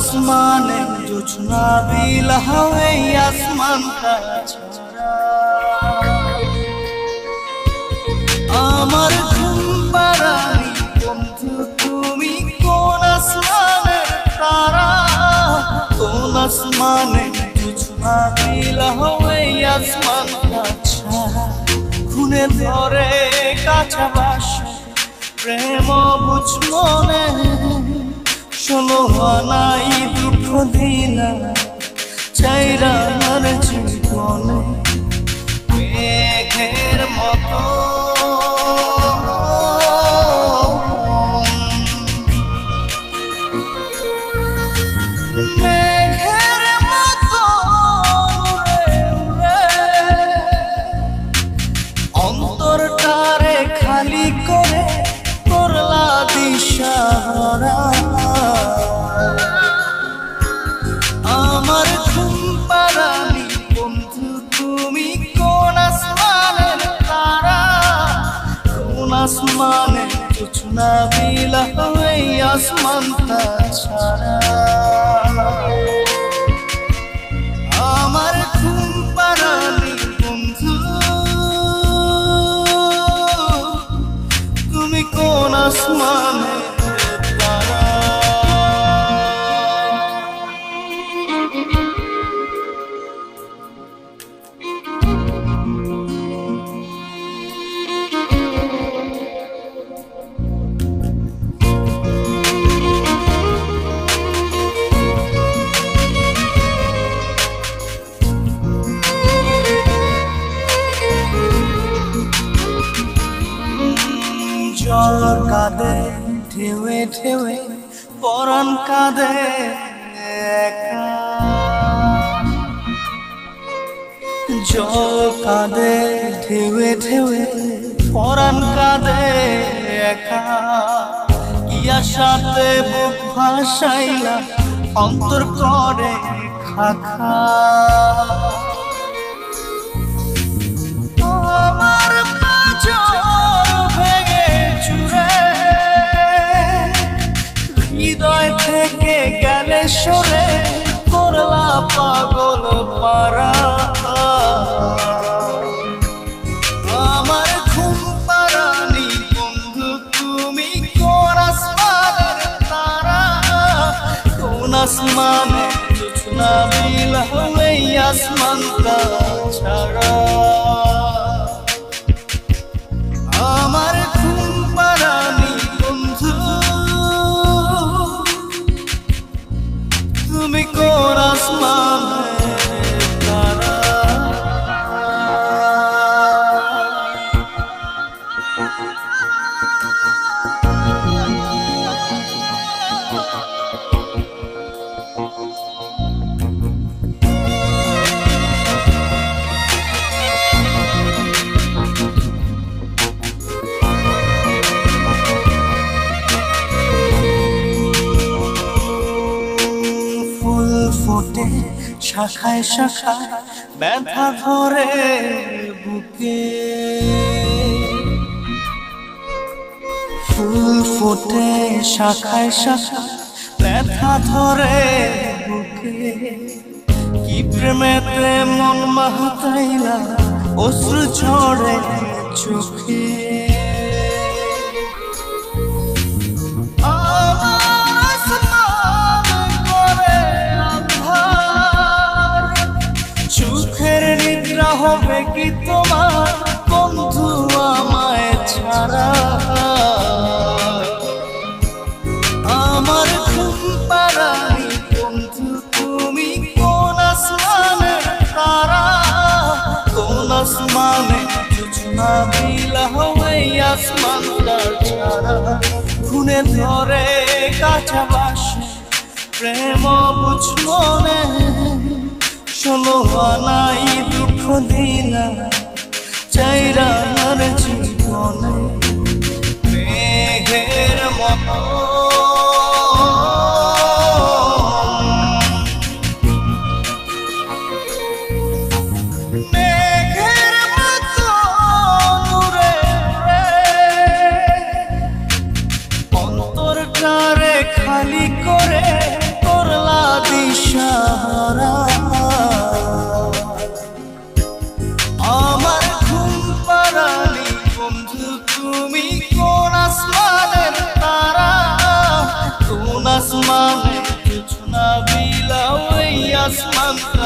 আসমানে জোছনা বিলাহে আসমানটা ছাড়া আমার ঘুম পাড়ানি বন্ধু তুমি কোন আসমানের তারা কোন আসমানে জোছনা বিলাহে আসমানটা ছাড়া খুনে ধরে কাছে বাসে প্রেম বুঝ মনে শোনো নাই দুঃখ দিলা চাইরা আমার জীবনে মেঘের মতো মেঘের মতো উড়ে উড়ে অন্তরটারে খালি করে করলা দিশাহারা আমার ঘুম পাড়ানি বন্ধু তুমি কোন আসমানের তারা কোন আসমানে জোছনা বিলাহে আসমানটা ছাড়া আমার ঘুম পাড়ানি বন্ধু তুমি কোন আসমানে তারা জল কাঁদে ঢেউে ঢেউে পরাণ কাঁদে একা জল কাঁদে ঢেউে ঢেউে পরাণ কাঁদে একা ইয়া সাথে বুক ভাসাইলা অন্তর করে খাখা আমার পাঁজর ভেঙে চুরে হৃদয় থেকে গেলে সরে করলা পাগল পারা আমার ঘুম পাড়ানি বন্ধু তুমি কোন আসমানের তারা কোন আসমানে জোছনা বিলাহে আসমানটা ছাড়া আমার ঘুম পাড়ানি বন্ধু তুমি কোন আসমানের তারা ফোটে শাখায় শাখায় ব্যথা ধরে বুকে ফুল ফোটে শাখায় শাখায় ব্যথা ধরে বুকে কি প্রেমেতে মন মাতাইলা অশ্রু ঝরে চোখে হবে কি তোমার বন্ধু আমায় ছাড়া আমার ঘুম পাড়ানি বন্ধু তুমি কোন আসমানের তারা কোন আসমানে জোছনা বিলাহে আসমানটা ছাড়া খুনে ধরে কাছে বাসে প্রেম বুঝ মনে শোনো নাই দুঃখ দিলা চাইরা আমার জীবনে মেঘের মতো মেঘের মতো উড়ে উড়ে অন্তরটারে খালি করে করলা শান্ত